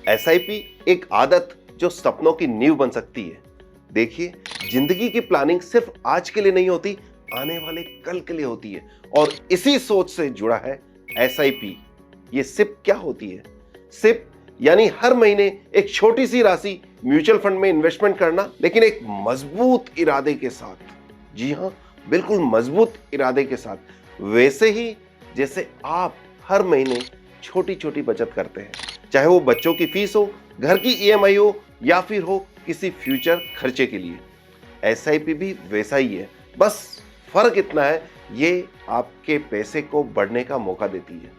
SIP एक आदत जो सपनों की नींव बन सकती है। देखिए, जिंदगी की प्लानिंग सिर्फ आज के लिए नहीं होती, आने वाले कल के लिए होती है। और इसी सोच से जुड़ा है एसआईपी। ये सिप क्या होती है? सिप यानी हर महीने एक छोटी सी राशि म्यूचुअल फंड में इन्वेस्टमेंट करना, लेकिन एक मजबूत इरादे के साथ। जी हां, बिल्कुल मजबूत इरादे के साथ। वैसे ही जैसे आप हर महीने छोटी छोटी बचत करते हैं, चाहे वो बच्चों की फीस हो, घर की ईएमआई हो, या फिर हो किसी फ्यूचर खर्चे के लिए। एसआईपी भी वैसा ही है, बस फर्क इतना है, ये आपके पैसे को बढ़ने का मौका देती है।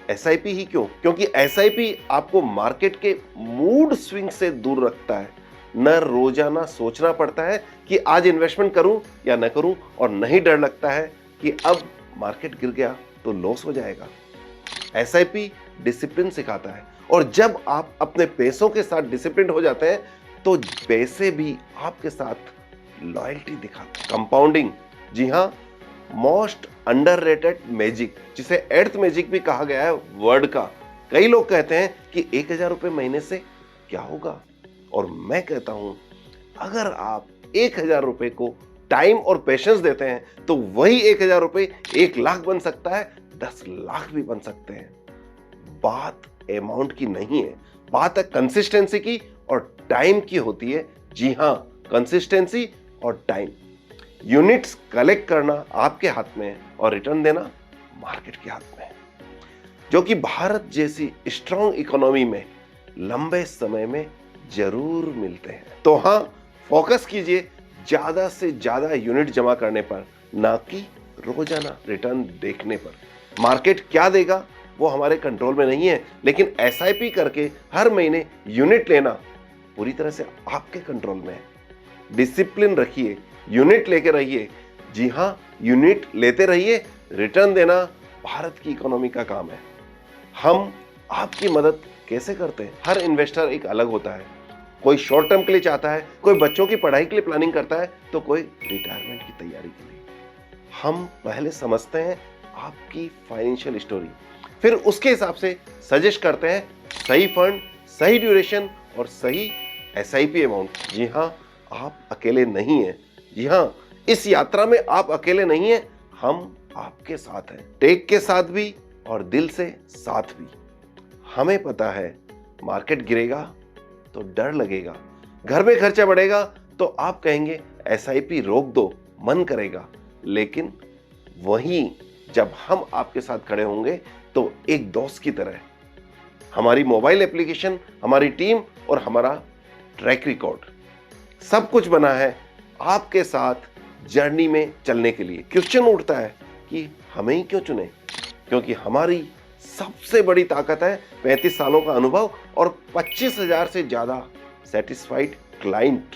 एसआईपी ही क्यों? क्योंकि एसआईपी आपको मार्केट के मूड स्विंग से दूर रखता है। न रोजाना सोचना पड़ता है कि आज इन्वेस्टमेंट करूं या न करूं, और नहीं डर लगता है कि अब मार्केट गिर गया तो लॉस हो जाएगा। एसआईपी डिसिप्लिन सिखाता है, और जब आप अपने पैसों के साथ डिसिप्लिन हो जाते हैं तो पैसे भी आपके साथ लॉयल्टी दिखाते हैं। कंपाउंडिंग, जी हां, मोस्ट अंडररेटेड मैजिक, जिसे एर्थ मैजिक भी कहा गया है वर्ड का। कई लोग कहते हैं कि 1000 रुपए महीने से क्या होगा, और मैं कहता हूं, अगर आप 1000 रुपए को टाइम और पेशेंस देते हैं तो वही 1000 रुपए 1 लाख बन सकता है, 10 लाख भी बन सकते हैं। बात अमाउंट की नहीं है, बात है कंसिस्टेंसी की और टाइम की होती है। जी हां, कंसिस्टेंसी और टाइम। यूनिट्स कलेक्ट करना आपके हाथ में है और रिटर्न देना मार्केट के हाथ में है, जो कि भारत जैसी स्ट्रांग इकोनॉमी में लंबे समय में जरूर मिलते हैं। तो हां, फोकस कीजिए ज्यादा से ज्यादा यूनिट जमा करने पर, ना कि रोजाना रिटर्न देखने पर। मार्केट क्या देगा वो हमारे कंट्रोल में नहीं है, लेकिन एसआईपी करके हर महीने यूनिट लेना पूरी तरह से आपके कंट्रोल में है। डिसिप्लिन रखिए, यूनिट लेके रहिए। जी हां, यूनिट लेते रहिए, रिटर्न देना भारत की इकोनॉमी का काम है। हम आपकी मदद कैसे करते हैं? हर इन्वेस्टर एक अलग होता है। कोई शॉर्ट टर्म के लिए चाहता है, कोई बच्चों की पढ़ाई के लिए प्लानिंग करता है, तो कोई रिटायरमेंट की तैयारी के लिए। हम पहले समझते हैं आपकी फाइनेंशियल स्टोरी, फिर उसके हिसाब से सजेस्ट करते हैं सही फंड, सही ड्यूरेशन और सही एसआईपी अमाउंट। जी हां, आप अकेले नहीं हैं। जी हां, इस यात्रा में आप अकेले नहीं हैं, हम आपके साथ हैं। टेक के साथ भी और दिल से साथ भी। हमें पता है मार्केट गिरेगा तो डर लगेगा, घर में खर्चा बढ़ेगा तो आप कहेंगे एसआईपी रोक दो, मन करेगा। लेकिन वहीं जब हम आपके साथ खड़े होंगे तो एक दोस्त की तरह, हमारी मोबाइल एप्लीकेशन, हमारी टीम और हमारा ट्रैक रिकॉर्ड, सब कुछ बना है आपके साथ जर्नी में चलने के लिए। क्वेश्चन उठता है कि हमें ही क्यों चुने? क्योंकि हमारी सबसे बड़ी ताकत है 35 सालों का अनुभव और 25,000 से ज्यादा सेटिस्फाइड क्लाइंट।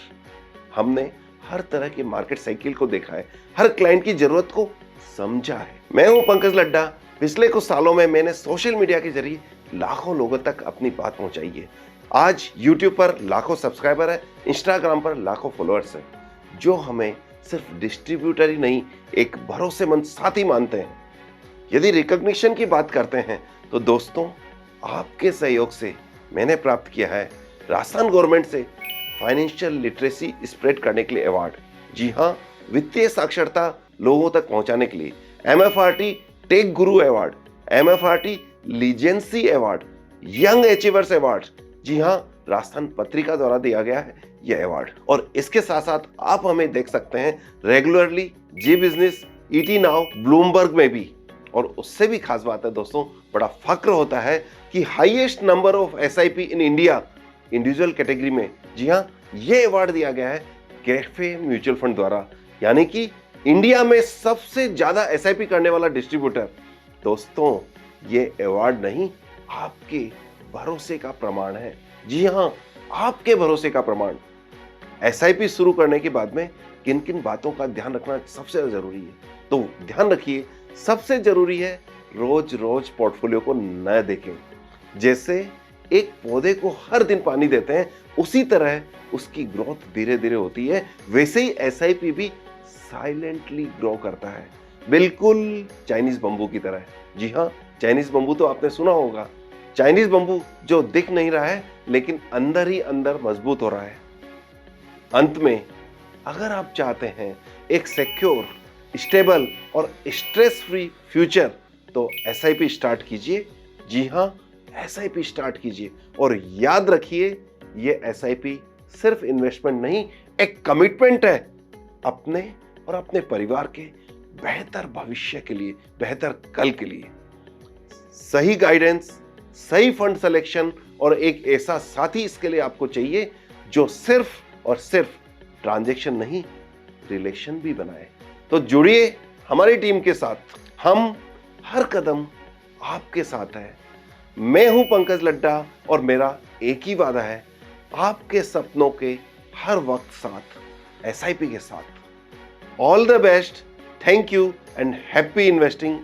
हमने हर तरह के मार्केट साइकिल को देखा है, हर क्लाइंट की जरूरत को समझा है। मैं हूं पंकज लड्डा। पिछले कुछ सालों में मैंने सोशल मीडिया के जरिए लाखों लोगों तक अपनी बात पहुंचाई है। आज YouTube पर लाखों सब्सक्राइबर है, Instagram पर लाखों फॉलोअर्स है, जो हमें सिर्फ डिस्ट्रीब्यूटर ही नहीं, एक भरोसेमंद साथी मानते हैं। यदि रिकॉग्निशन की बात करते हैं तो दोस्तों, आपके सहयोग से मैंने प्राप्त किया है राजस्थान गवर्नमेंट से फाइनेंशियल लिटरेसी स्प्रेड करने के लिए अवार्ड। जी हां, वित्तीय साक्षरता लोगों तक पहुंचाने के लिए MFRT tech guru award, MFRT legacy award, young achievers award. जी हां, राजस्थान पत्रिका द्वारा दिया गया है यह अवार्ड। और इसके साथ साथ आप हमें देख सकते हैं रेगुलरली जी बिजनेस, ET नाउ, ब्लूमबर्ग में भी। और उससे भी खास बात है दोस्तों, बड़ा फक्र होता है कि highest number of SIP in India individual category में, जी हां, ये अवार्ड दिया गया है कैफे म्यूचुअल फंड द्वारा, यानी कि इंडिया में सबसे ज्यादा एसआईपी करने वाला डिस्ट्रीब्यूटर। दोस्तों, ये अवार्ड नहीं, आपके भरोसे का प्रमाण है। जी हां, आपके भरोसे का प्रमाण। एसआईपी शुरू करने के बाद में किन किन बातों का ध्यान रखना सबसे जरूरी है, तो ध्यान रखिए, सबसे जरूरी है रोज रोज पोर्टफोलियो को न देखें। जैसे एक पौधे को हर दिन पानी देते हैं, उसी तरह उसकी ग्रोथ धीरे धीरे होती है, वैसे ही एसआईपी भी साइलेंटली ग्रो करता है, बिल्कुल चाइनीज बम्बू की तरह। जी हां, चाइनीज बम्बू तो आपने सुना होगा, चाइनीज बंबू जो दिख नहीं रहा है लेकिन अंदर ही अंदर मजबूत हो रहा है। अंत में अगर आप चाहते हैं एक सिक्योर, स्टेबल और स्ट्रेस फ्री फ्यूचर तो एसआईपी स्टार्ट कीजिए। जी हां, एसआईपी स्टार्ट कीजिए और याद रखिए ये एसआईपी सिर्फ इन्वेस्टमेंट नहीं, एक कमिटमेंट है अपने और अपने परिवार के बेहतर भविष्य के लिए, बेहतर कल के लिए। सही गाइडेंस, सही फंड सिलेक्शन और एक ऐसा साथी इसके लिए आपको चाहिए जो सिर्फ और सिर्फ ट्रांजैक्शन नहीं, रिलेशन भी बनाए। तो जुड़िए हमारी टीम के साथ, हम हर कदम आपके साथ है। मैं हूं पंकज लड्डा और मेरा एक ही वादा है, आपके सपनों के हर वक्त साथ, एसआईपी के साथ। All the best, thank you and happy investing.